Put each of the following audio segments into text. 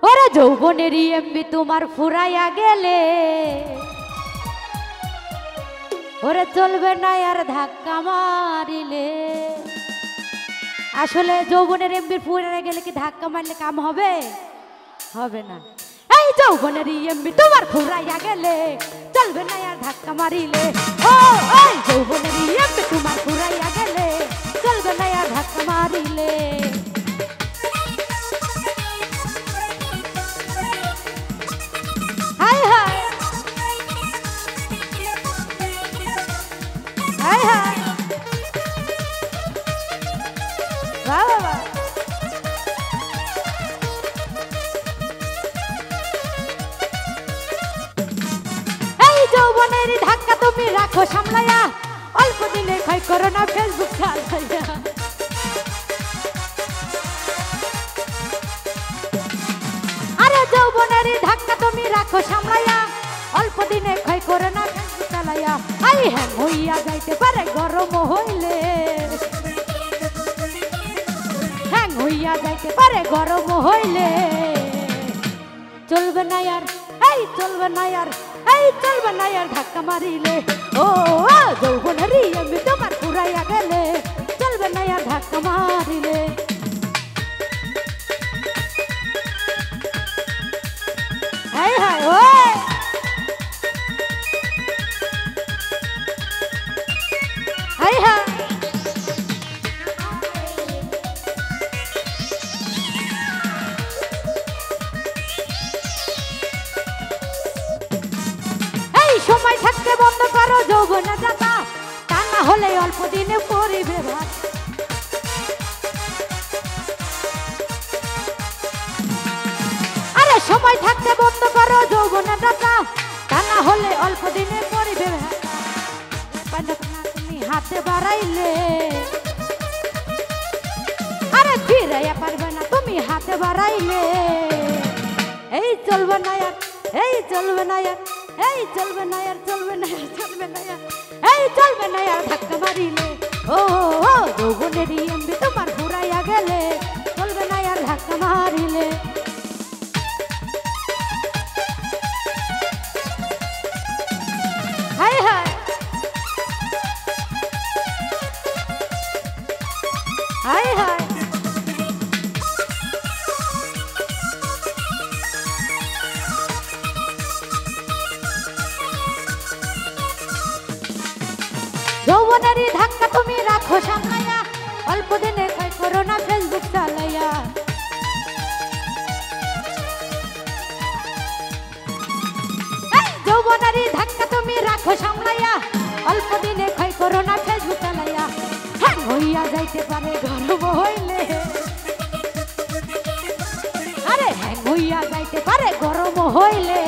ওরে যৌবনেরই এমবি তোমার ফুরাইয়া গেলে ওরে চলবে না আর ধাক্কা মারিলে। আসলে যৌবনের এমবি ফুরাইয়া গেলে কি ধাক্কা মারলে কাম হবে? হবে না। এই যৌবনেরই এমবি তোমার ফুরাইয়া গেলে চলবে না আর ধাক্কা মারিলে। ও এই যৌবনেরই এমবি তোমার ফুরাইয়া গেলে চলবে না আর ধাক্কা মারিলে। হাই হাই হাই হাই বাহ বাহ। এই যৌবনের ধাক্কা তুমি রাখো সামলাইয়া, অল্প দিনে ক্ষয় করো না ফেসবুক চালাইয়া। আরে যৌবনের ধাক্কা তুমি রাখো সামলাইয়া, অল্প দিনে ক্ষয় করো না ফেসবুক চালাইয়া। আই হ্যাঁ হইয়া যাইতে পারে গরম হইলে, হ্যাং হইয়া যাইতে পারে গরম হইলে। চলবে না আর এই চলবে না আর এই চলবে না আর ধাক্কা মারিলে। ও যৌবনেরই এমবি তোমার ফুরাইয়া গেলে চলবে না আর ধাক্কা মারিলে। হাই হাই ওই হাই হাই সময় থাকতে বন্ধ করো যৌবনে যাতা, তা না হলে অল্প দিনে পরিবে ভাত। আরে সময় থাকতে বন্ধ করো যৌবনে যাতা, তা না হলে অল্প দিনে পরিবে ভাত। তুমি হাতে বাড়াইলে আরে ফিরাইয়া পারবে না তুমি হাতে বাড়াইলে। এই চলবে না আর এই চলবে না আর এই চলবে না আর চলবে না আর চলবে না আর এই চলবে না আর ধাক্কা মারিলে। ও যৌবনেরই এমবি তোমার ফুরাইয়া গেলে চলবে না আর ধাক্কা মারিলে। হাই হাই হাই হাই যৌবনেরই ধাক্কা তুমি রাখো সামলাইয়া, অল্প দিনে ক্ষয় করো না ফেসবুক চালাইয়া। যৌবনেরই ধাক্কা তুমি রাখো সামলাইয়া, অল্প দিনে ক্ষয় করো না ফেসবুক চালাইয়া। হ্যাং হইয়া যাইতে পারে গরম হইলে, আরে হ্যাং হইয়া যাইতে পারে গরম হইলে।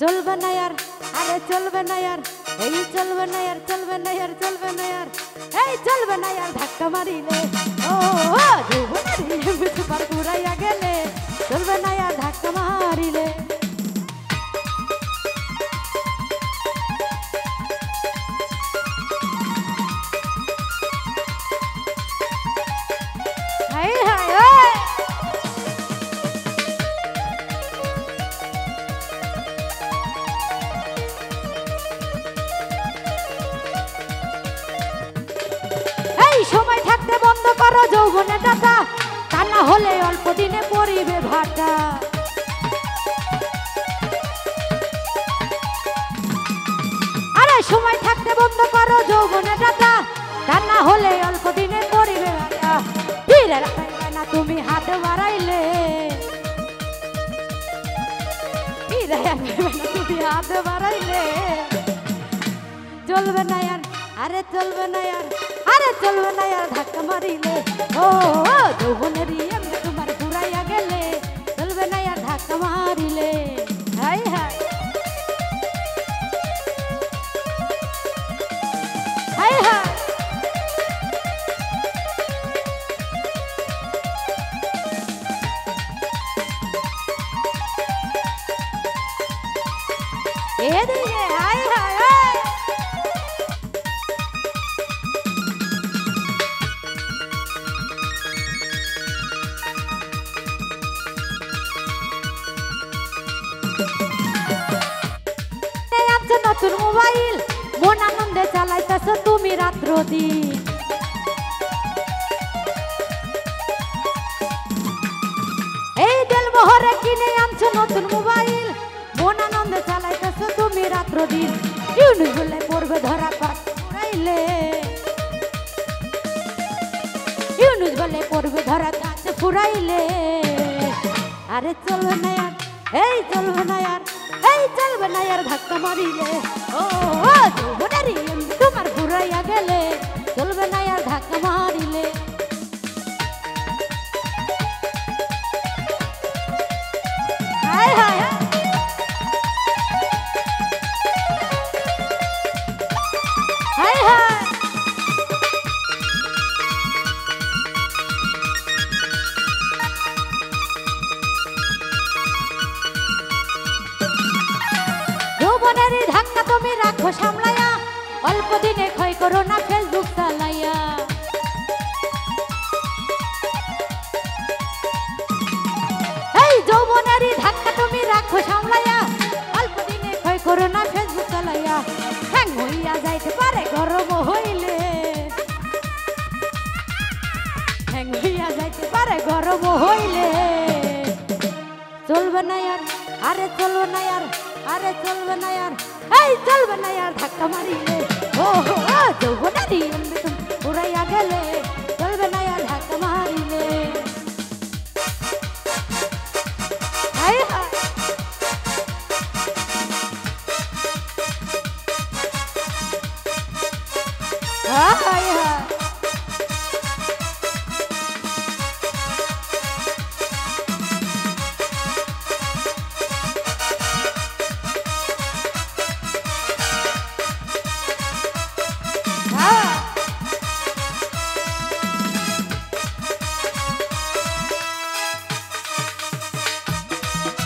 চলবে না আর আরে চলবে না আর এই চলবে না আর চলবে না আর চলবে না আর এই চলবে না আর ধাক্কা মারিলে। ও যৌবনেরই এমবি তোমার ফুরাইয়া গেলে চলবে না আর ধাক্কা মারিলে। হাই হাই ওই সময় থাকতে বন্ধ করো যৌবনে যাতা, তা না হলে অল্প দিনে পরিবে ভাটা। আরে সময় থাকতে বন্ধ করো যৌবনে যাতা, তা না হলে অল্প দিনে পরিবে ভাটা। ফিরে রাখবে না তুমি হাতে বাড়াইলে, ফিরে রাখবে না তুমি হাতে বাড়াইলে। চলবে না আর আরে চলবে না আর আরে চলবে না আর ধাক্কা মারিলে। ও যৌবনেরই এমবি তোমার ফুরাইয়া গেলে চলবে না আর ধাক্কা মারিলে। হাই হাই হাই হাই এদিকে হাই হাই মোবাইল মন আনন্দে চালাইতেছো তুমি রাত্র দিন। এই দেলমোহরে কিনে আনছো নতুন মোবাইল মন আনন্দে চালাইতেছো তুমি রাত্র দিন। ইউনুস বলে পড়বে ধরা পাট ফুরাইলে, ইউনুস বলে পড়বে ধরা কাজ ফুরাইলে। আরে চলবে না আর, এই চলবে না আর, এই চলবে না আর ধাক্কা মারিলে। ও যৌবনারি তোমার ফুরাইয়া গেলে চলবে না আর ধাক্কা মারিলে। হায় হায় হায় হায় যৌবনেরই ধাক্কা তুমি রাখো সামলাইয়া, অল্প দিনে ক্ষয় করো না ফেসবুক চালাইয়া। এই যৌবনেরই ধাক্কা তুমি রাখো সামলাইয়া, অল্প দিনে ক্ষয় করো না ফেসবুক চালাইয়া। হ্যাং হইয়া যাইতে পারে গরম হইলে, হ্যাং হইয়া যাইতে পারে গরম হইলে। চলবে না আর, আরে চলবে না আর, আরে চলবে না আর, এই চলবে না আর ধাক্কা মারিলে। ও যৌবনারি তুমি উড়াইয়া গেলে চলবে না আর ধাক্কা মারিলে। হায় হায় হায় হায়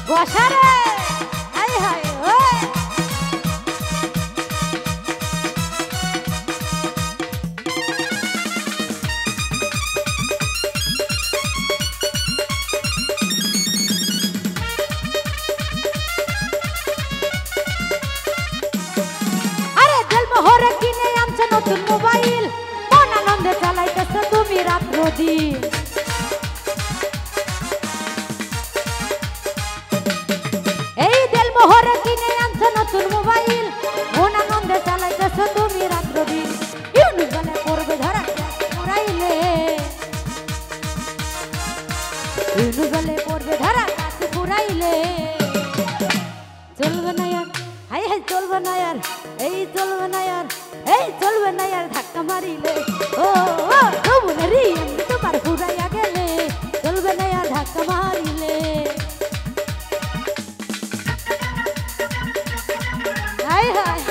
বসারে হায় হায় ওই আরে দেলমোহরে কিনে আনছো নতুন মোবাইল মন আনন্দে চালাইতেছো তুমি রাত্র দিন। এই দেলমোহরে কিনে আনছো নতুন মোবাইল মন আনন্দে চালাইতেছো তুমি রাত্র দিন। ইউনুস বলে পড়বে ধরা ফুরাইলে, ইউনুস বলে পড়বে ধরা কাজ ফুরাইলে। চলবে না আর, হাই হাই চলবে না আর, এই চলবে না আর, এই চলবে না আর ধাক্কা মারিলে। ও যৌবনারি তোমার ফুরাইয়া গেলে চলবে না আর ধাক্কা মারিলে। হায় হায়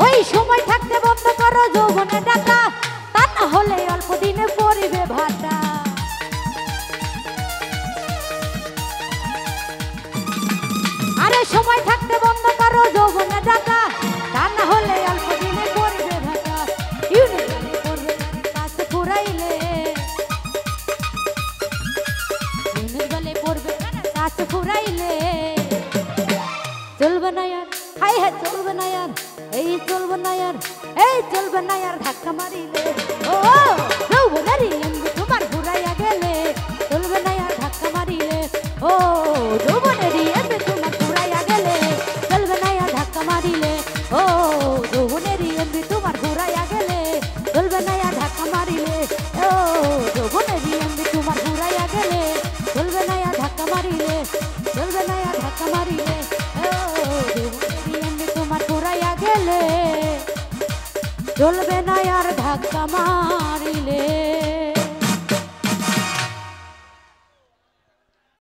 ওই সময় থাকতে বন্ধ করো যৌবনে ডাকা, তা না হলে অল্প দিনে পড়িবে ভাটা। আরে সময় থাকতে বন্ধ করো যৌবনে ডাকা, তা না হলে অল্প দিনে পড়িবে ভাটা। ইউনুস বলে পড়বে কাজ ফুরাইলে, ইউনুস বলে পড়বে কাজ ফুরাইলে। চলবে না আর, হাই হাই চলবে না আর, এই চলবে না আর, এই চলবে না আর ধাক্কা মারিলে। ও যৌবনারি তোমার ঘুরাইয়া গেলে চলবে না আর ধাক্কা মারিলে। ও যৌবনারি তোমার ঘুরাইয়া গেলে চলবে না আর ধাক্কা মারিলে। ও যৌবনারি তোমার ঘুরাইয়া গেলে চলবে না আর ধাক্কা মারিলে। ও যৌবনারি তোমার ঘুরাইয়া গেলে চলবে না আর ধাক্কা মারিলে, চলবে না আর ধাক্কা মারিলে। ও যৌবনারি তোমার ঘুরাইয়া গেলে চলবে